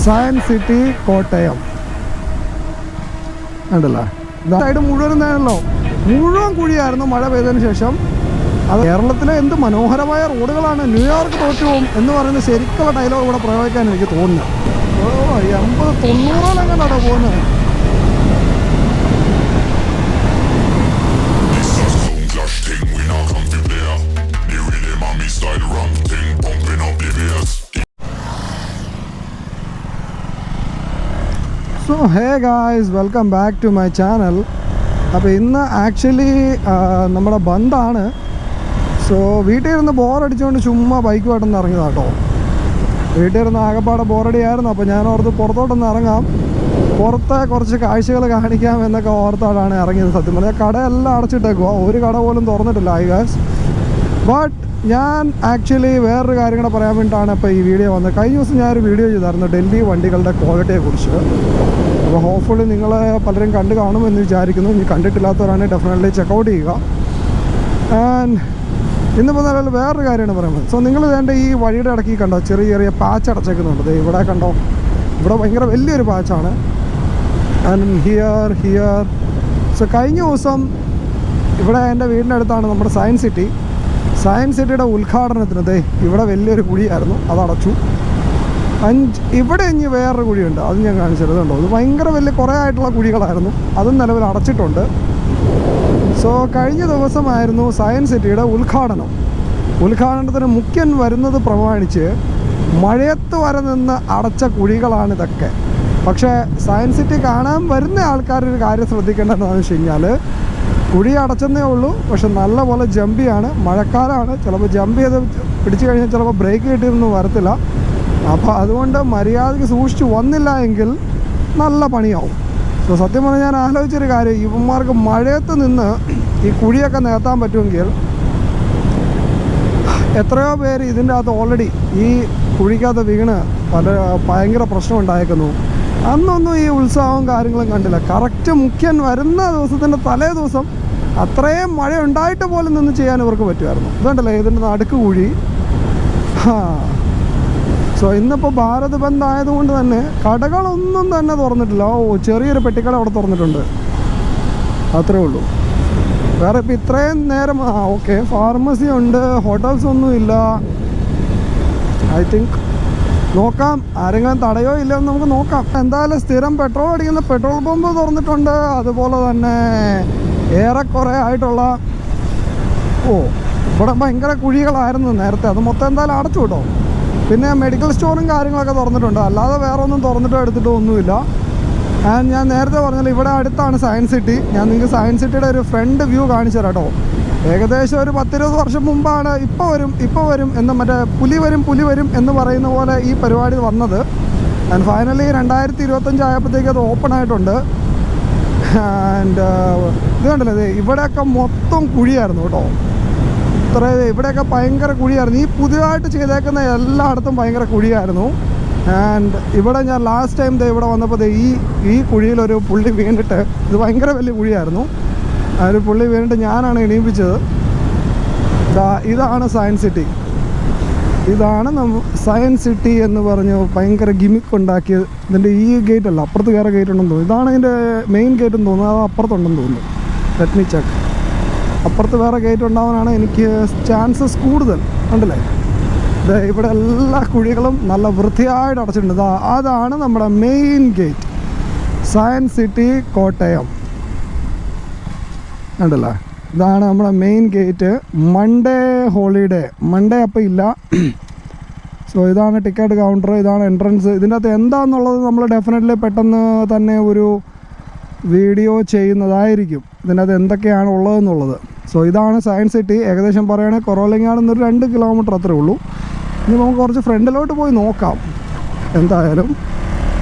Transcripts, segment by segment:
Science city Kottayam ഉണ്ടല്ലോ. Side മുഴുവൻ ആണല്ലോ, മുഴുവൻ കുഴിയായിരുന്നു മഴ പെയ്തതിന് ശേഷം. അത് കേരളത്തിലെ എന്ത് മനോഹരമായ റോഡുകളാണ്. ന്യൂയോർക്ക് തോറ്റുപോകും എന്ന് പറയുന്ന ശരിക്കുള്ള ഡയലോഗ് ഇവിടെ പ്രയോഗിക്കാൻ എനിക്ക് തോന്നുന്നു. 80-90 അങ്ങനെയാണോ പോകുന്നത്? So hey guys, welcome back to my channel. അപ്പോൾ ഇന്ന് ആക്ച്വലി നമ്മുടെ ബന്ധാണ്. സോ വീട്ടിൽ ഇരുന്ന് ബോറടിച്ചുകൊണ്ട് ചുമ്മാ ബൈക്കുമായിട്ടൊന്ന് ഇറങ്ങിയതാണ് കേട്ടോ. വീട്ടിൽ ഇരുന്ന് ആകെപ്പാടെ ബോറടിയായിരുന്നു. അപ്പോൾ ഞാൻ ഓർത്ത് പുറത്തോട്ടൊന്ന് ഇറങ്ങാം, പുറത്തെ കുറച്ച് കാഴ്ചകൾ കാണിക്കാം എന്നൊക്കെ ഓർത്താണ് ഇറങ്ങിയത്. സത്യം പറഞ്ഞാൽ കടയെല്ലാം അടച്ചിട്ടേക്കുക, ഒരു കട പോലും തുറന്നിട്ടില്ല ഐ ഗാസ്. ബട്ട് ഞാൻ ആക്ച്വലി വേറൊരു കാര്യം കൂടെ പറയാൻ വേണ്ടിയിട്ടാണ് ഇപ്പോൾ ഈ വീഡിയോ വന്നത്. കഴിഞ്ഞ ദിവസം ഞാനൊരു വീഡിയോ ചെയ്തായിരുന്നു ഡൽഹി വണ്ടികളുടെ ക്വാളിറ്റിയെക്കുറിച്ച്. അപ്പോൾ ഹോപ്പ്ഫുള്ളി നിങ്ങൾ പലരും കണ്ടു കാണുമെന്ന് വിചാരിക്കുന്നു. ഇനി കണ്ടിട്ടില്ലാത്തവരാണെങ്കിൽ ഡെഫിനറ്റ്ലി ചെക്കൗട്ട് ചെയ്യുക. ആൻഡ് ഇന്നിപ്പോൾ നിലവിൽ വേറൊരു കാര്യമാണ് പറയുന്നത്. സോ നിങ്ങൾ വേണ്ട ഈ വഴിയുടെ ഇടയ്ക്ക് കണ്ടോ ചെറിയ ചെറിയ പാച്ച് അടച്ചേക്കുന്നുണ്ട്. ഇവിടെ കണ്ടോ, ഇവിടെ ഭയങ്കര വലിയൊരു പാച്ചാണ്. And here. സോ കഴിഞ്ഞ ദിവസം ഇവിടെ എൻ്റെ വീടിൻ്റെ അടുത്താണ് നമ്മുടെ സയൻസ് സിറ്റിയുടെ ഉദ്ഘാടനത്തിന് ഇവിടെ വലിയൊരു കുഴിയായിരുന്നു, അതടച്ചു. ഇവിടെ ഇനി വേറൊരു കുഴിയുണ്ട്, അത് ഞാൻ കാണിച്ചിരുന്നുണ്ടോ. അത് ഭയങ്കര വലിയ കുറേ ആയിട്ടുള്ള കുഴികളായിരുന്നു, അതും നിലവിൽ അടച്ചിട്ടുണ്ട്. സോ കഴിഞ്ഞ ദിവസമായിരുന്നു സയൻസ് സിറ്റിയുടെ ഉദ്ഘാടനത്തിന് മുഖ്യൻ വരുന്നത് പ്രമാണിച്ച് മഴയത്ത് വരെ നിന്ന് അടച്ച കുഴികളാണിതൊക്കെ. പക്ഷേ സയൻസ് സിറ്റി കാണാൻ വരുന്ന ആൾക്കാരൊരു കാര്യം ശ്രദ്ധിക്കേണ്ടതെന്ന് വെച്ച് കഴിഞ്ഞാൽ, കുഴി അടച്ചെന്നേ ഉള്ളൂ, പക്ഷെ നല്ലപോലെ ജമ്പിയാണ്. മഴക്കാലമാണ്, ചിലപ്പോൾ ജമ്പ് ചെയ്ത് പിടിച്ചു കഴിഞ്ഞാൽ ചിലപ്പോൾ ബ്രേക്ക് കിട്ടിയൊന്നും വരത്തില്ല. അപ്പോൾ അതുകൊണ്ട് മര്യാദയ്ക്ക് സൂക്ഷിച്ച് വന്നില്ല എങ്കിൽ നല്ല പണിയാവും. സോ സത്യം പറഞ്ഞാൽ ഞാൻ ആലോചിച്ചൊരു കാര്യം, ഇവന്മാർക്ക് മഴയത്ത് നിന്ന് ഈ കുഴിയൊക്കെ നികത്താൻ പറ്റുമെങ്കിൽ എത്രയോ പേര് ഇതിൻ്റെ അകത്ത് ഓൾറെഡി ഈ കുഴിക്കകത്ത് വീണ് ഭയങ്കര പ്രശ്നം ഉണ്ടായേക്കുന്നു. അന്നൊന്നും ഈ ഉത്സവവും കാര്യങ്ങളും കണ്ടില്ല. കറക്റ്റ് മുഖ്യൻ വരുന്ന ദിവസത്തിൻ്റെ തലേ ദിവസം അത്രയും മഴ ഉണ്ടായിട്ട് പോലും നിന്ന് ചെയ്യാൻ ഇവർക്ക് പറ്റുമായിരുന്നു. ഇതുണ്ടല്ലോ ഇതിൻ്റെ നടുക്ക് കുഴി. സോ ഇന്നിപ്പോൾ ഭാരത് ബന്ദ് ആയതുകൊണ്ട് തന്നെ കടകളൊന്നും തന്നെ തുറന്നിട്ടില്ല. ചെറിയൊരു പെട്ടിക്കട അവിടെ തുറന്നിട്ടുണ്ട്, അത്രേ ഉള്ളൂ. വേറെ ഇപ്പം ഇത്രയും നേരം ഓക്കെ ഫാർമസി ഉണ്ട്, ഹോട്ടൽസ് ഒന്നും ഇല്ല. ഐ തിങ്ക് നോക്കാം, ആരെങ്കിലും തടയോ ഇല്ലയെന്ന് നമുക്ക് നോക്കാം. എന്തായാലും സ്ഥിരം പെട്രോൾ അടിക്കുന്ന പെട്രോൾ പമ്പ് തുറന്നിട്ടുണ്ട്. അതുപോലെ തന്നെ ഏറെക്കുറെ ആയിട്ടുള്ള ഇവിടെ ഭയങ്കര കുഴികളായിരുന്നു നേരത്തെ, അത് മൊത്തം എന്തായാലും അടച്ചു കേട്ടോ. പിന്നെ മെഡിക്കൽ സ്റ്റോറും കാര്യങ്ങളൊക്കെ തുറന്നിട്ടുണ്ട്, അല്ലാതെ വേറെ ഒന്നും തുറന്നിട്ടോ എടുത്തിട്ടോ ഒന്നുമില്ല. ആൻഡ് ഞാൻ നേരത്തെ പറഞ്ഞല്ലോ ഇവിടെ അടുത്താണ് സയൻസ് സിറ്റി. ഞാൻ നിങ്ങൾക്ക് സയൻസ് സിറ്റിയുടെ ഒരു ഫ്രണ്ട് വ്യൂ കാണിച്ചു തരാം കേട്ടോ. ഏകദേശം ഒരു 10-20 വർഷം മുമ്പാണ് ഇപ്പോൾ വരും എന്ന് മറ്റേ പുലി വരും എന്ന് പറയുന്ന പോലെ ഈ പരിപാടി വന്നത്. ആൻഡ് ഫൈനലി 2025 ആയപ്പോഴത്തേക്ക് അത് ഓപ്പൺ ആയിട്ടുണ്ട്. ആൻഡ് ഇത് കണ്ടല്ലേ, ഇവിടെയൊക്കെ മൊത്തം കുഴിയായിരുന്നു കേട്ടോ. ഇവിടെയൊക്കെ ഭയങ്കര കുഴിയായിരുന്നു. ഈ പുതിയതായിട്ട് ചെയ്തേക്കുന്ന എല്ലായിടത്തും ഭയങ്കര കുഴിയായിരുന്നു. ആൻഡ് ഇവിടെ ഞാൻ ലാസ്റ്റ് ടൈം ഇവിടെ വന്നപ്പോൾ ഈ കുഴിയിലൊരു പുള്ളി വീണിട്ട്, ഇത് ഭയങ്കര വലിയ കുഴിയായിരുന്നു, ആ ഒരു പുള്ളി വീണിട്ട് ഞാനാണ് എണീപ്പിച്ചത്. ഇതാണ് സയൻസ് സിറ്റി. ഇതാണ് സയൻസ് സിറ്റി എന്ന് പറഞ്ഞ് ഭയങ്കര ഗിമിക്ക് ഉണ്ടാക്കിയത്. ഇതിൻ്റെ ഈ ഗേറ്റ് അല്ല, അപ്പുറത്ത് വേറെ ഗേറ്റ് ഉണ്ടെന്ന് തോന്നുന്നു. ഇതാണ് ഇതിൻ്റെ മെയിൻ ഗേറ്റ് എന്ന് തോന്നുന്നു, അത് അപ്പുറത്തുണ്ടെന്ന് തോന്നുന്നു. Let me check. അപ്പുറത്ത് വേറെ ഗേറ്റ് ഉണ്ടാവാനാണ് എനിക്ക് ചാൻസസ് കൂടുതൽ. ഉണ്ടല്ലേ, ഇവിടെ എല്ലാ കുഴികളും നല്ല വൃത്തിയായിട്ട് അടച്ചിട്ടുണ്ട്. അതാണ് നമ്മുടെ main gate, science city Kottayam. ഉണ്ടല്ലേ, ഇതാണ് നമ്മുടെ മെയിൻ ഗേറ്റ്. മൺഡേ അപ്പോൾ ഇല്ല. സോ ഇതാണ് ടിക്കറ്റ് കൗണ്ടർ, ഇതാണ് എൻട്രൻസ്. ഇതിൻ്റെ അകത്ത് എന്താണെന്നുള്ളത് നമ്മൾ ഡെഫിനറ്റ്ലി പെട്ടെന്ന് തന്നെ ഒരു വീഡിയോ ചെയ്യുന്നതായിരിക്കും, ഇതിനകത്ത് എന്തൊക്കെയാണ് ഉള്ളതെന്നുള്ളത്. സോ ഇതാണ് സയൻസ് സിറ്റി. ഏകദേശം പറയുകയാണെങ്കിൽ കൊറോലങ്ങാട് നിന്നൊരു 2 കിലോമീറ്റർ അത്രേ ഉള്ളൂ. ഇനി നമുക്ക് കുറച്ച് ഫ്രണ്ടിലോട്ട് പോയി നോക്കാം എന്തായാലും.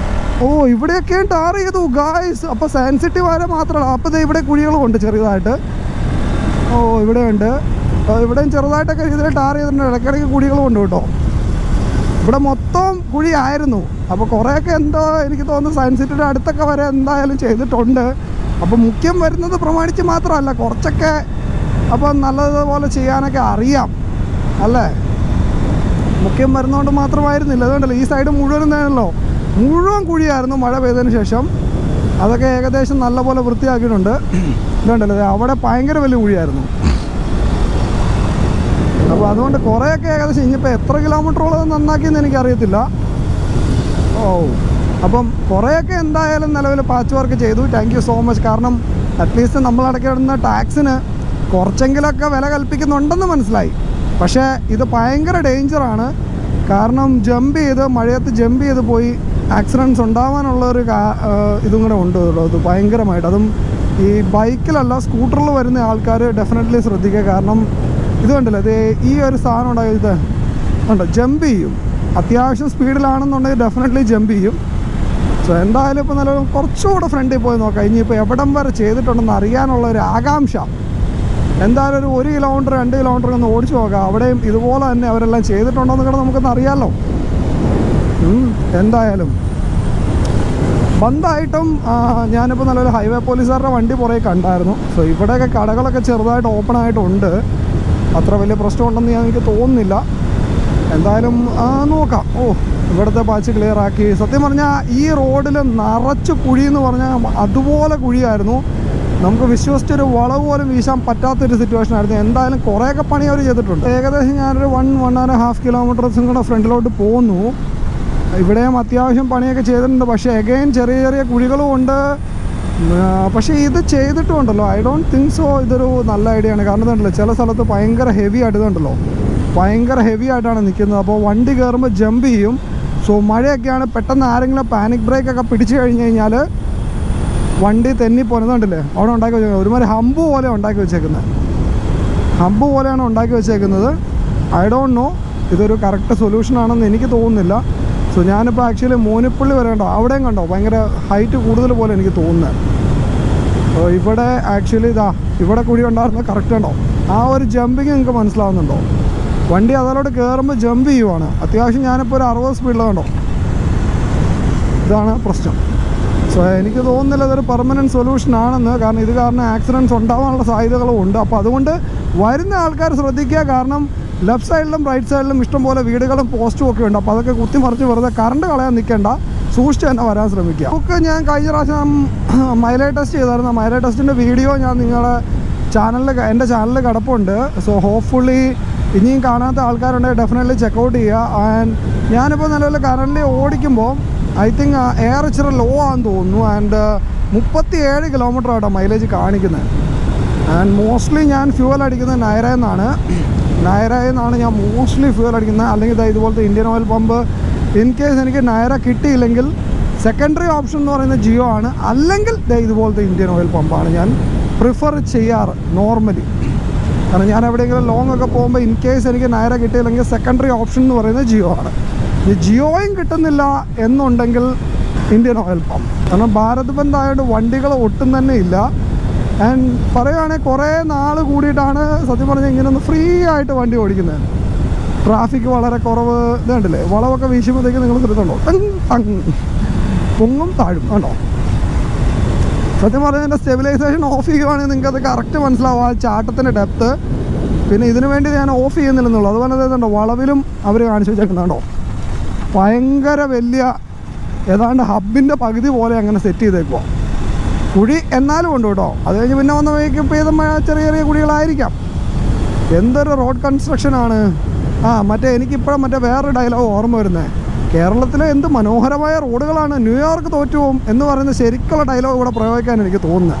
ഇവിടെയൊക്കെ ടാർ ചെയ്തു ഗായ്സ്. അപ്പോൾ സയൻസ് സിറ്റി വരെ മാത്രമല്ല, അപ്പോൾ ഇവിടെ കുഴികളും ഉണ്ട് ചെറുതായിട്ട്. ഇവിടെയുണ്ട്, ഇവിടെയും ചെറുതായിട്ടൊക്കെ ഇതിൽ ടാർ ചെയ്തിട്ടുണ്ട്. ഇടയ്ക്കിടയ്ക്ക് കുഴികളും ഉണ്ട് കേട്ടോ. ഇവിടെ മൊത്തം കുഴിയായിരുന്നു. അപ്പോൾ കുറേയൊക്കെ എന്തോ എനിക്ക് തോന്നുന്നു സയൻസ് സിറ്റിയുടെ അടുത്തൊക്കെ വരെ എന്തായാലും ചെയ്തിട്ടുണ്ട്. അപ്പോൾ മുഖ്യം വരുന്നത് പ്രമാണിച്ച് മാത്രമല്ല, കുറച്ചൊക്കെ അപ്പോൾ നല്ലതുപോലെ ചെയ്യാനൊക്കെ അറിയാം അല്ലേ. മുഖ്യം വരുന്നതുകൊണ്ട് മാത്രമായിരുന്നില്ല. അതുകൊണ്ടല്ലോ ഈ സൈഡ് മുഴുവൻ ആണല്ലോ മുഴുവൻ കുഴിയായിരുന്നു മഴ പെയ്തതിന് ശേഷം. അതൊക്കെ ഏകദേശം നല്ലപോലെ വൃത്തിയാക്കിയിട്ടുണ്ട്. ഇതുണ്ടല്ലോ, അവിടെ ഭയങ്കര വലിയ കുഴിയായിരുന്നു. അപ്പോൾ അതുകൊണ്ട് കുറേയൊക്കെ ഏകദേശം ഇനിയിപ്പോൾ എത്ര കിലോമീറ്ററോളം നന്നാക്കിയെന്ന് എനിക്കറിയത്തില്ല. അപ്പം കുറേയൊക്കെ എന്തായാലും നിലവിൽ പാച്ച് വർക്ക് ചെയ്തു. Thank you so much. കാരണം അറ്റ്ലീസ്റ്റ് നമ്മൾ അടയ്ക്കുന്ന ടാക്സിന് കുറച്ചെങ്കിലൊക്കെ വില കൽപ്പിക്കുന്നുണ്ടെന്ന് മനസ്സിലായി. പക്ഷേ ഇത് ഭയങ്കര ഡേഞ്ചറാണ്. കാരണം മഴയത്ത് ജമ്പ് ചെയ്ത് പോയി ആക്സിഡൻറ്റ്സ് ഉണ്ടാവാനുള്ളൊരു ഇതും കൂടെ ഉണ്ട്. ഇത് ഭയങ്കരമായിട്ട്, അതും ഈ ബൈക്കിലല്ല സ്കൂട്ടറിൽ വരുന്ന ആൾക്കാർ ഡെഫിനറ്റ്ലി ശ്രദ്ധിക്കുക. കാരണം ഇത് കണ്ടില്ല, ഇത് ഈ ഒരു സാധനം ഉണ്ടായത് ഉണ്ട്, ജമ്പ് ചെയ്യും. അത്യാവശ്യം സ്പീഡിലാണെന്നുണ്ടെങ്കിൽ ഡെഫിനറ്റ്ലി ജമ്പ് ചെയ്യും. സോ എന്തായാലും ഇപ്പോൾ നല്ല കുറച്ചുകൂടെ ഫ്രണ്ടിൽ പോയി നോക്കാം. ഇനിയിപ്പോൾ എവിടം വരെ ചെയ്തിട്ടുണ്ടെന്ന് അറിയാനുള്ള ഒരു ആകാംക്ഷ. എന്തായാലും ഒരു 1 കിലോമീറ്റർ 2 കിലോമീറ്റർ ഒന്ന് ഓടിച്ചു നോക്കാം. അവിടെയും ഇതുപോലെ തന്നെ അവരെല്ലാം ചെയ്തിട്ടുണ്ടോയെന്ന് കൂടെ നമുക്കൊന്ന് അറിയാമല്ലോ. എന്തായാലും ബന്ധായിട്ടും ഞാനിപ്പോൾ നല്ലൊരു ഹൈവേ പോലീസുകാരുടെ വണ്ടി പുറകെ കണ്ടായിരുന്നു. സോ ഇവിടെയൊക്കെ കടകളൊക്കെ ചെറുതായിട്ട് ഓപ്പൺ ആയിട്ടുണ്ട്. അത്ര വലിയ പ്രശ്നമുണ്ടെന്ന് എനിക്ക് തോന്നുന്നില്ല. എന്തായാലും നോക്കാം. ഇവിടുത്തെ പാച്ച് ക്ലിയർ ആക്കി. സത്യം പറഞ്ഞാൽ ഈ റോഡിൽ നിറച്ച് കുഴി എന്ന് പറഞ്ഞാൽ അതുപോലെ കുഴിയായിരുന്നു. നമുക്ക് വിശ്വസിച്ചൊരു വളവ് പോലും വീശാൻ പറ്റാത്തൊരു സിറ്റുവേഷൻ ആയിരുന്നു. എന്തായാലും കുറേയൊക്കെ പണി അവർ ചെയ്തിട്ടുണ്ട്. ഏകദേശം ഞാനൊരു 1.5 കിലോമീറ്റേഴ്സും കൂടെ ഫ്രണ്ടിലോട്ട് പോന്നു. ഇവിടെയും അത്യാവശ്യം പണിയൊക്കെ ചെയ്തിട്ടുണ്ട്. പക്ഷേ എഗെയിൻ ചെറിയ ചെറിയ കുഴികളും ഉണ്ട്. പക്ഷേ ഇത് ചെയ്തിട്ടുണ്ടല്ലോ, ഐ ഡോണ്ട് തിങ്ക് സോ ഇതൊരു നല്ല ഐഡിയ ആണ്. കാരണം ഇതുണ്ടല്ലോ, ചില സ്ഥലത്ത് ഭയങ്കര ഹെവി ആയിട്ട് ഇതുണ്ടല്ലോ, ഭയങ്കര ഹെവി ആയിട്ടാണ് നിൽക്കുന്നത്. അപ്പോൾ വണ്ടി കയറുമ്പോൾ ജമ്പ് ചെയ്യും. സോ മഴയൊക്കെയാണ്, പെട്ടെന്ന് ആരെങ്കിലും പാനിക് ബ്രേക്കൊക്കെ പിടിച്ചു കഴിഞ്ഞ് കഴിഞ്ഞാൽ വണ്ടി തെന്നിപ്പോകുന്നുണ്ടല്ലേ. അവിടെ ഉണ്ടാക്കി വെച്ചേക്കുന്നത് ഒരുമാതിരി ഹമ്പ് പോലെ ഉണ്ടാക്കി വെച്ചേക്കുന്നത്. ഹമ്പ് പോലെയാണ് ഉണ്ടാക്കി വെച്ചേക്കുന്നത്. ഐ ഡോണ്ട് നോ ഇതൊരു കറക്റ്റ് സൊല്യൂഷനാണെന്ന് എനിക്ക് തോന്നുന്നില്ല. സോ ഞാനിപ്പോൾ ആക്ച്വലി മോനിപ്പള്ളി വരെ ഉണ്ടോ, അവിടെയും കണ്ടോ ഭയങ്കര ഹൈറ്റ് കൂടുതൽ പോലെ എനിക്ക് തോന്നുന്നത്. അപ്പോൾ ഇവിടെ ആക്ച്വലി ഇവിടെ കുഴി ഉണ്ടായിരുന്നത് കറക്റ്റ് ഉണ്ടോ, ആ ഒരു ജമ്പിങ് നിങ്ങൾക്ക് മനസ്സിലാവുന്നുണ്ടോ? വണ്ടി അതിലോട്ട് കയറുമ്പോൾ ജമ്പ് ചെയ്യുവാണ്. അത്യാവശ്യം ഞാനിപ്പോൾ ഒരു 60 സ്പീഡിലുണ്ടോ. ഇതാണ് പ്രശ്നം. സോ എനിക്ക് തോന്നുന്നില്ല ഇതൊരു പെർമനൻറ്റ് സൊല്യൂഷൻ ആണെന്ന്. കാരണം ഇത് കാരണം ആക്സിഡൻറ്റ്സ് ഉണ്ടാകാനുള്ള സാധ്യതകളും ഉണ്ട്. അപ്പോൾ അതുകൊണ്ട് വരുന്ന ആൾക്കാർ ശ്രദ്ധിക്കുക. കാരണം ലെഫ്റ്റ് സൈഡിലും റൈറ്റ് സൈഡിലും ഇഷ്ടംപോലെ വീടുകളും പോസ്റ്റും ഒക്കെ ഉണ്ട്. അപ്പോൾ അതൊക്കെ കുത്തിമറിച്ച് വെറുതെ കറണ്ട് കളയാൻ നിൽക്കേണ്ട, സൂക്ഷിച്ച് തന്നെ വരാൻ ശ്രമിക്കുക. നമുക്ക് ഞാൻ കഴിഞ്ഞ പ്രാവശ്യം മൈലേജ് ടെസ്റ്റ് ചെയ്തായിരുന്നു. മൈലേജ് ടെസ്റ്റിൻ്റെ വീഡിയോ ഞാൻ നിങ്ങളുടെ എൻ്റെ ചാനലിൽ കിടപ്പുണ്ട്. സോ ഹോപ്പ്ഫുള്ളി ഇനിയും കാണാത്ത ആൾക്കാരുണ്ടെങ്കിൽ ഡെഫിനറ്റ്ലി ചെക്കൗട്ട് ചെയ്യുക. ആൻഡ് ഞാനിപ്പോൾ നിലവിൽ കറൻ്റ് ഓടിക്കുമ്പോൾ ഐ തിങ്ക് എയർ ഇച്ചിരി ലോ ആണെന്ന് തോന്നുന്നു. ആൻഡ് 37 കിലോമീറ്റർ ആട്ടോ മൈലേജ് കാണിക്കുന്നത്. ആൻഡ് മോസ്റ്റ്ലി ഞാൻ ഫ്യൂവൽ അടിക്കുന്നത് നയറയിൽ നിന്നാണ് ഞാൻ മോസ്റ്റ്ലി ഫ്യൂവൽ അടിക്കുന്നത്. അല്ലെങ്കിൽ ഇതുപോലത്തെ Indian oil pump. In case എനിക്ക് നയറ കിട്ടിയില്ലെങ്കിൽ സെക്കൻഡറി ഓപ്ഷൻ എന്ന് പറയുന്നത് ജിയോ ആണ്. അല്ലെങ്കിൽ ഇതുപോലത്തെ ഇന്ത്യൻ ഓയിൽ പമ്പാണ് ഞാൻ പ്രിഫർ ചെയ്യാറ് നോർമലി. കാരണം ഞാൻ എവിടെയെങ്കിലും ലോങ് ഒക്കെ പോകുമ്പോൾ ഇൻ കേസ് എനിക്ക് നയറ കിട്ടിയില്ലെങ്കിൽ സെക്കൻഡറി ഓപ്ഷൻ എന്ന് പറയുന്നത് ജിയോ ആണ്. ഈ ജിയോയും കിട്ടുന്നില്ല എന്നുണ്ടെങ്കിൽ ഇന്ത്യൻ ഓയിൽ പമ്പ്. കാരണം ഭാരത് ബന്ദ് ആയതുകൊണ്ട് വണ്ടികൾ ഒട്ടും തന്നെ ഇല്ല. ആൻഡ് പറയുകയാണെങ്കിൽ കുറേ നാൾ കൂടിയിട്ടാണ് സത്യം പറഞ്ഞാൽ ഇങ്ങനെയൊന്ന് ഫ്രീ ആയിട്ട് വണ്ടി ഓടിക്കുന്നത്. ട്രാഫിക് വളരെ കുറവ്. ഇതുണ്ടല്ലേ, വളവൊക്കെ വീശുമ്പോഴത്തേക്ക് നിങ്ങൾ ശ്രദ്ധിച്ചുണ്ടോ, പൊങ്ങും താഴും കണ്ടോ. സത്യം പറഞ്ഞാൽ എൻ്റെ സ്റ്റെബിലൈസേഷൻ ഓഫ് ചെയ്യുവാണെങ്കിൽ നിങ്ങൾക്കത് കറക്റ്റ് മനസ്സിലാവും, ആ ചാട്ടത്തിൻ്റെ ഡെപ്ത്ത്. പിന്നെ ഇതിനു വേണ്ടി ഞാൻ ഓഫ് ചെയ്യുന്നില്ലെന്നുള്ളൂ. അതുപോലെ തന്നെ വളവിലും അവർ കാണിച്ചു വെച്ചേക്കുന്നുണ്ടോ, ഭയങ്കര വലിയ ഏതാണ്ട് ഹബിൻ്റെ പകുതി പോലെ അങ്ങനെ സെറ്റ് ചെയ്തേക്കുക. കുഴി എന്നാലും ഉണ്ട് കേട്ടോ. അത് കഴിഞ്ഞ് പിന്നെ വന്ന വഴിക്ക് പെയ്ത ചെറിയ ചെറിയ കുഴികളായിരിക്കാം. എന്തൊരു റോഡ് കൺസ്ട്രക്ഷനാണ്. മറ്റേ എനിക്കിപ്പോഴും വേറൊരു ഡയലോഗ് ഓർമ്മ വരുന്നത്, കേരളത്തിലെ എന്ത് മനോഹരമായ റോഡുകളാണ്, ന്യൂയോർക്ക് തോറ്റുപോകും എന്ന് പറയുന്ന ശരിക്കുള്ള ഡയലോഗ് ഇവിടെ പ്രയോഗിക്കാൻ എനിക്ക് തോന്നുന്നത്.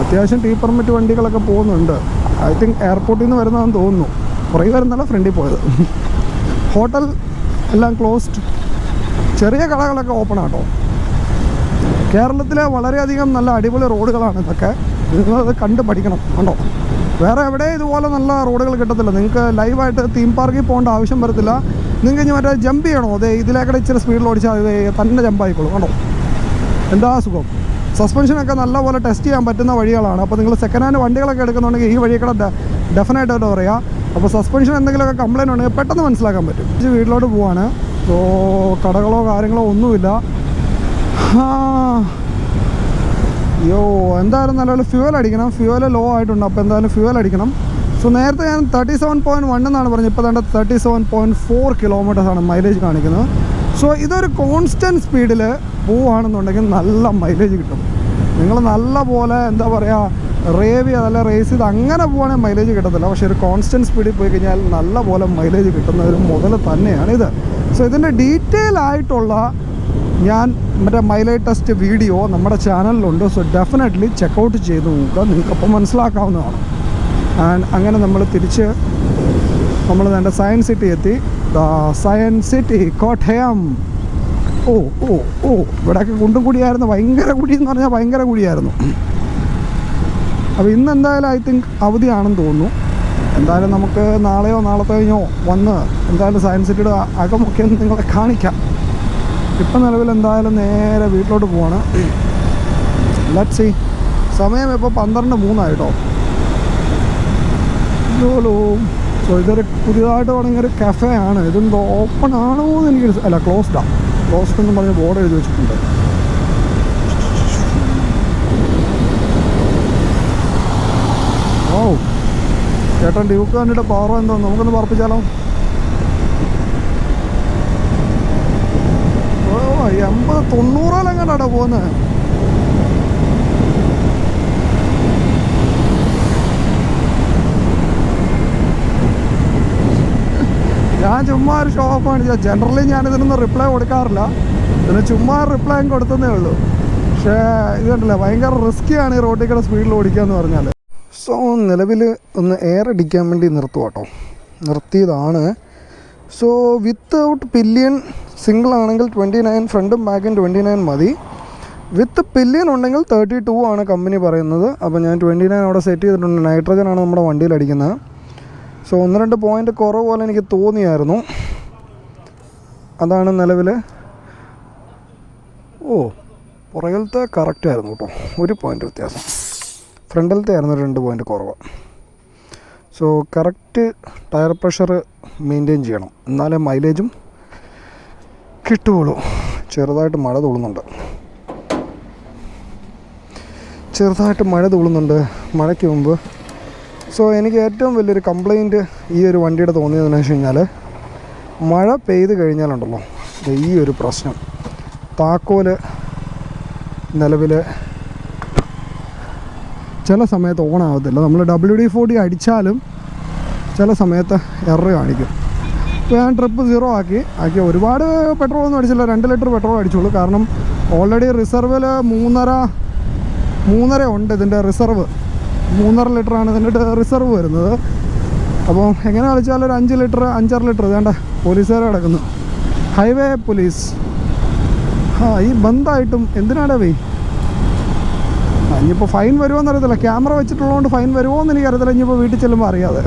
അത്യാവശ്യം ടീ പെർമിറ്റ് വണ്ടികളൊക്കെ പോകുന്നുണ്ട്. ഐ തിങ്ക് എയർപോർട്ടിൽ നിന്ന് വരുന്നതെന്ന് തോന്നുന്നു. കുറേ വരുന്നല്ല ഫ്രണ്ടിൽ പോയത്. ഹോട്ടൽ എല്ലാം ക്ലോസ്ഡ്. ചെറിയ കടകളൊക്കെ ഓപ്പൺ ആട്ടോ. കേരളത്തിലെ വളരെയധികം നല്ല അടിപൊളി റോഡുകളാണ് ഇതൊക്കെ. നിങ്ങളത് കണ്ട് പഠിക്കണം കണ്ടോ. വേറെ എവിടെ ഇതുപോലെ നല്ല റോഡുകൾ കിട്ടത്തില്ല. നിങ്ങൾക്ക് ലൈവായിട്ട് തീം പാർക്കിൽ പോകേണ്ട ആവശ്യം വരത്തില്ല. നിങ്ങൾക്ക് ഇനി ജമ്പ് ചെയ്യണോ, ഇതിലേക്കടെ ഇച്ചിരി സ്പീഡിൽ ഓടിച്ചാൽ തന്നെ ജമ്പായിക്കോളും കണ്ടോ. എന്താ സുഖം. സസ്പെൻഷനൊക്കെ നല്ലപോലെ ടെസ്റ്റ് ചെയ്യാൻ പറ്റുന്ന വഴികളാണ്. അപ്പോൾ നിങ്ങൾ സെക്കൻഡ് ഹാൻഡ് വണ്ടികളൊക്കെ എടുക്കുന്നുണ്ടെങ്കിൽ ഈ വഴിയൊക്കെ ഡെഫിനറ്റായിട്ട് പറയാം. അപ്പോൾ സസ്പെൻഷൻ എന്തെങ്കിലുമൊക്കെ കംപ്ലയിൻ്റ് ഉണ്ടെങ്കിൽ പെട്ടെന്ന് മനസ്സിലാക്കാൻ പറ്റും. വീട്ടിലോട്ട് പോവാണ്. സോ കടകളോ കാര്യങ്ങളോ ഒന്നുമില്ല. എന്തായാലും നല്ലപോലെ ഫ്യൂവൽ അടിക്കണം. ഫ്യൂവൽ ലോ ആയിട്ടുണ്ട്. അപ്പോൾ എന്തായാലും ഫ്യൂവൽ അടിക്കണം. സോ നേരത്തെ ഞാൻ 37.1 എന്നാണ് പറഞ്ഞത്. ഇപ്പോൾ തന്നെ 37.4 കിലോമീറ്റേഴ്സാണ് മൈലേജ് കാണിക്കുന്നത്. സോ ഇതൊരു കോൺസ്റ്റൻറ്റ് സ്പീഡിൽ പോവുകയാണെന്നുണ്ടെങ്കിൽ നല്ല മൈലേജ് കിട്ടും. നിങ്ങൾ നല്ല പോലെ എന്താ പറയുക റേവ് അതല്ല റേസ് ചെയ്ത് അങ്ങനെ പോവുകയാണെങ്കിൽ മൈലേജ് കിട്ടത്തില്ല. പക്ഷേ ഒരു കോൺസ്റ്റൻറ്റ് സ്പീഡിൽ പോയി കഴിഞ്ഞാൽ നല്ല പോലെ മൈലേജ് കിട്ടുന്ന ഒരു മുതൽ തന്നെയാണ് ഇത്. സോ ഇതിൻ്റെ ഡീറ്റെയിൽ ആയിട്ടുള്ള ഞാൻ മറ്റേ മൈലേജ് ടെസ്റ്റ് വീഡിയോ നമ്മുടെ ചാനലിലുണ്ട്. സോ ഡെഫിനറ്റ്ലി ചെക്കൗട്ട് ചെയ്ത് നോക്കുക, നിങ്ങൾക്കപ്പോൾ മനസ്സിലാക്കാവുന്നതാണ്. ആൻഡ് അങ്ങനെ നമ്മൾ തിരിച്ച് നമ്മൾ എൻ്റെ സയൻസ് സിറ്റി എത്തി. Science city Kottayam. ഓ ഓ ഓ ഇവിടെയൊക്കെ കുണ്ടും കുടിയായിരുന്നു, ഭയങ്കര കുടി എന്ന് പറഞ്ഞാൽ ഭയങ്കര കുടിയായിരുന്നു. അപ്പോൾ ഇന്ന് എന്തായാലും ഐ തിങ്ക് അവധിയാണെന്ന് തോന്നുന്നു. എന്തായാലും നമുക്ക് നാളെയോ നാളത്തെ കഴിഞ്ഞോ വന്ന് എന്തായാലും സയൻസ് സിറ്റിയുടെ അകമൊക്കെ ഒന്ന് നിങ്ങളെ കാണിക്കാം. ഇപ്പം നിലവിൽ എന്തായാലും നേരെ വീട്ടിലോട്ട് പോവാണ്. Let's see. സമയം ഇപ്പോൾ 12:03 കേട്ടോ. സോ ഇതൊരു പുതിയതായിട്ട് തുടങ്ങിയൊരു കഫേ ആണ്. ഇതെന്തോ ഓപ്പൺ ആണോ എന്ന് എനിക്ക് അല്ല, ക്ലോസ്ഡാണ്. ക്ലോസ്ഡ് എന്ന് പറഞ്ഞ് ബോർഡ് എഴുതി വെച്ചിട്ടുണ്ട്. ഓ ചേട്ടൻ ഡ്യൂക്ക് കണ്ടിട്ട് പവർ എന്തോ, നമുക്കൊന്ന് പറപ്പിച്ചാലോ? 80-90 പോകുന്നത്. ഞാൻ ചുമ്മാ ഒരു ഷോ ഓഫ് കാണിച്ചാൽ ജനറലി ഞാനിതിനൊന്നും റിപ്ലൈ കൊടുക്കാറില്ല. ഇതിന് ചുമ്മാ റിപ്ലൈ കൊടുത്തതേ ഉള്ളൂ. പക്ഷേ ഇതുണ്ടല്ലേ ഭയങ്കര റിസ്ക്കിയാണ് ഈ റോഡിൽ കൂടെ സ്പീഡിൽ ഓടിക്കുക എന്ന് പറഞ്ഞാൽ. സോ നിലവിൽ ഒന്ന് എയർ അടിക്കാൻ വേണ്ടി നിർത്തുക കേട്ടോ, നിർത്തിയതാണ്. സോ വിത്തൗട്ട് പില്ലിയൻ സിംഗിൾ ആണെങ്കിൽ 29, ഫ്രണ്ടും ബാക്കും 29 മതി. വിത്ത് പില്ലിയൻ ഉണ്ടെങ്കിൽ 32 ആണ് കമ്പനി പറയുന്നത്. അപ്പോൾ ഞാൻ 29 അവിടെ സെറ്റ് ചെയ്തിട്ടുണ്ട്. നൈട്രജനാണ് നമ്മുടെ വണ്ടിയിൽ അടിക്കുന്നത്. സോ 1-2 പോയിൻ്റ് കുറവ് പോലെ എനിക്ക് തോന്നിയായിരുന്നു. അതാണ് നിലവിൽ. ഓ പുറകിലത്തെ കറക്റ്റായിരുന്നു കേട്ടോ, 1 പോയിൻ്റ് വ്യത്യാസം. ഫ്രണ്ടിലത്തെ ആയിരുന്നു 2 പോയിൻ്റ് കുറവ്. So correct tyre pressure maintain ചെയ്യണം, എന്നാലേ മൈലേജും കിട്ടുകയുള്ളൂ. ചെറുതായിട്ട് മഴ തൂളുന്നുണ്ട് മഴയ്ക്ക് മുമ്പ്. സോ എനിക്ക് ഏറ്റവും വലിയൊരു കംപ്ലൈൻറ്റ് ഈ ഒരു വണ്ടിയുടെ തോന്നിയതെന്ന് വെച്ച് കഴിഞ്ഞാൽ, മഴ പെയ്ത് കഴിഞ്ഞാലുണ്ടല്ലോ ഈ ഒരു പ്രശ്നം. താക്കോല് നിലവിൽ ചില സമയത്ത് ഓൺ ആവത്തില്ല. നമ്മൾ WD-40 അടിച്ചാലും ചില സമയത്ത് എറർ കാണിക്കും. ഇപ്പോൾ ഞാൻ ട്രിപ്പ് 0 ആക്കി ഒരുപാട് പെട്രോളൊന്നും അടിച്ചില്ല, 2 ലിറ്റർ പെട്രോൾ അടിച്ചുള്ളൂ. കാരണം ഓൾറെഡി റിസർവിൽ 3.5 ഉണ്ട്. ഇതിൻ്റെ റിസർവ് 3.5 ലിറ്ററാണ് ഇതിൻ്റെ റിസർവ് വരുന്നത്. അപ്പോൾ എങ്ങനെ കളിച്ചാലും ഒരു 5 ലിറ്റർ 5.5 ലിറ്റർ വേണ്ട പോലീസുകാർ കിടക്കുന്നു. Highway police. ഈ ബന്ധായിട്ടും എന്തിനാടാ വേ? ഇനിയിപ്പോൾ ഫൈൻ വരുമോ എന്നറിയത്തില്ല. ക്യാമറ വെച്ചിട്ടുള്ളതുകൊണ്ട് ഫൈൻ വരുമോ എന്ന് എനിക്കറിയത്തില്ല. ഇനിയിപ്പോൾ വീട്ടിൽ ചെല്ലുമ്പോൾ അറിയാതെ.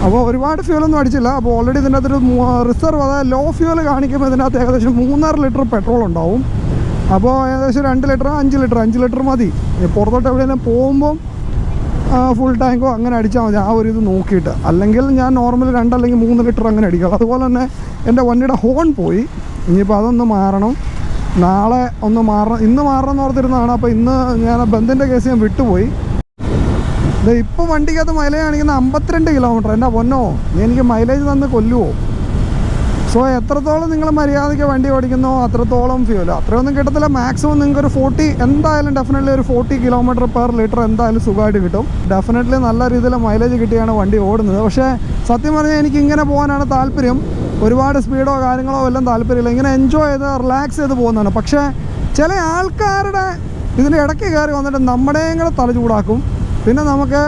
അപ്പോൾ ഒരുപാട് ഫ്യൂലൊന്നും അടിച്ചില്ല. അപ്പോൾ ഓൾറെഡി ഇതിൻ്റെ അകത്തൊരു റിസർവ്, അതായത് ലോ ഫ്യൂൽ കാണിക്കുമ്പോൾ ഇതിനകത്ത് ഏകദേശം 3.5 ലിറ്റർ പെട്രോൾ ഉണ്ടാവും. അപ്പോൾ ഏകദേശം 2 ലിറ്റർ 5 ലിറ്റർ മതി. പുറത്തോട്ട് എവിടെയെങ്കിലും പോകുമ്പം ഫുൾ ടാങ്കോ അങ്ങനെ അടിച്ചാൽ മതി, ആ ഒരു ഇത് നോക്കിയിട്ട്. അല്ലെങ്കിൽ ഞാൻ നോർമൽ 2 അല്ലെങ്കിൽ 3 ലിറ്റർ അങ്ങനെ അടിക്കാം. അതുപോലെ തന്നെ എൻ്റെ വണ്ടിയുടെ ഹോൺ പോയി. ഇനിയിപ്പോൾ അതൊന്ന് മാറണം. നാളെ ഒന്ന് മാറണം. ഇന്ന് മാറണം എന്ന് ഓർത്തിരുന്നതാണ്. അപ്പോൾ ഇന്ന് ഞാൻ ബന്ധിൻ്റെ കേസ് ഞാൻ വിട്ടുപോയി. ഇപ്പോൾ വണ്ടിക്കകത്ത് മൈലേജ് കാണിക്കുന്ന 52 കിലോമീറ്റർ. എൻ്റെ പൊന്നോ, നീ എനിക്ക് മൈലേജ് തന്ന് കൊല്ലുമോ? സോ എത്രത്തോളം നിങ്ങൾ മര്യാദയ്ക്ക് വണ്ടി ഓടിക്കുന്നോ അത്രത്തോളം ഫ്യൂൽ. അത്രയൊന്നും കിട്ടത്തില്ല. മാക്സിമം നിങ്ങൾക്കൊരു 40, എന്തായാലും ഡെഫിനറ്റ്ലി ഒരു 40 കിലോമീറ്റർ പെർ ലിറ്റർ എന്തായാലും സുഖമായിട്ട് കിട്ടും. ഡെഫിനറ്റ്ലി നല്ല രീതിയിൽ മൈലേജ് കിട്ടിയാണ് വണ്ടി ഓടുന്നത്. പക്ഷേ സത്യം പറഞ്ഞാൽ എനിക്ക് ഇങ്ങനെ പോകാനാണ് താല്പര്യം. ഒരുപാട് സ്പീഡോ കാര്യങ്ങളോ എല്ലാം താല്പര്യമില്ല. ഇങ്ങനെ എൻജോയ് ചെയ്ത് റിലാക്സ് ചെയ്ത് പോകുന്നതാണ്. പക്ഷേ ചില ആൾക്കാരുടെ ഇതിൻ്റെ ഇടയ്ക്ക് കയറി വന്നിട്ട് നമ്മുടെയും കൂടെ തല ചൂടാക്കും. പിന്നെ നമുക്ക്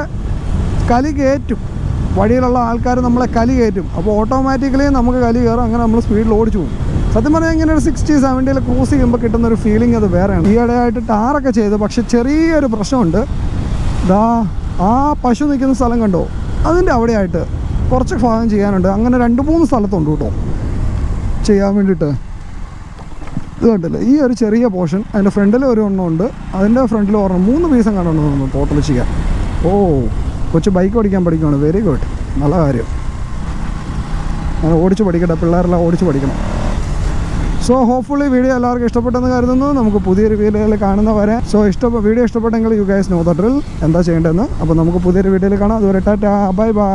കലി കയറ്റും. വഴിയിലുള്ള ആൾക്കാർ നമ്മളെ കലി കയറ്റും. അപ്പോൾ ഓട്ടോമാറ്റിക്കലി നമുക്ക് കലി കയറും. അങ്ങനെ നമ്മൾ സ്പീഡിൽ ഓടിച്ചു പോകും. സത്യം പറഞ്ഞാൽ ഇങ്ങനെ ഒരു 60-70 ക്രൂസ് ചെയ്യുമ്പോൾ കിട്ടുന്നൊരു ഫീലിംഗ് അത് വേറെയാണ്. ഈയിടെയായിട്ട് ടാറൊക്കെ ചെയ്ത്, പക്ഷെ ചെറിയൊരു പ്രശ്നമുണ്ട്. ആ പശു നിൽക്കുന്ന സ്ഥലം കണ്ടോ, അതിൻ്റെ അവിടെയായിട്ട് കുറച്ച് ഭാഗം ചെയ്യാനുണ്ട്. അങ്ങനെ 2-3 സ്ഥലത്തുണ്ട് കേട്ടോ ചെയ്യാൻ വേണ്ടിയിട്ട്. ഇത് കണ്ടില്ലേ, ഈ ഒരു ചെറിയ പോർഷൻ അതിൻ്റെ ഫ്രണ്ടിൽ ഒരു എണ്ണമുണ്ട്, അതിൻ്റെ ഫ്രണ്ടിൽ 3 പീസും കണ്ടുകൊണ്ട് തോന്നുന്നു ടോട്ടൽ ചെയ്യാൻ. ഓ കൊച്ചു ബൈക്ക് ഓടിക്കാൻ പഠിക്കുകയാണ്. വെരി ഗുഡ്, നല്ല കാര്യം. അങ്ങനെ ഓടിച്ച് പഠിക്കട്ടെ, പിള്ളേരെല്ലാം ഓടിച്ച് പഠിക്കണം. സോ ഹോപ്പ്ഫുള്ളി വീഡിയോ എല്ലാവർക്കും ഇഷ്ടപ്പെട്ടെന്ന് കരുതുന്നു. നമുക്ക് പുതിയൊരു വീഡിയോയിൽ കാണുന്നവരെ. സോ വീഡിയോ ഇഷ്ടപ്പെട്ടെങ്കിൽ you guys know the drill, എന്താ ചെയ്യേണ്ടതെന്ന്. അപ്പോൾ നമുക്ക് പുതിയൊരു വീഡിയോയിൽ കാണാം. അതുവരെ ടാറ്റാ, ബൈ ബൈ.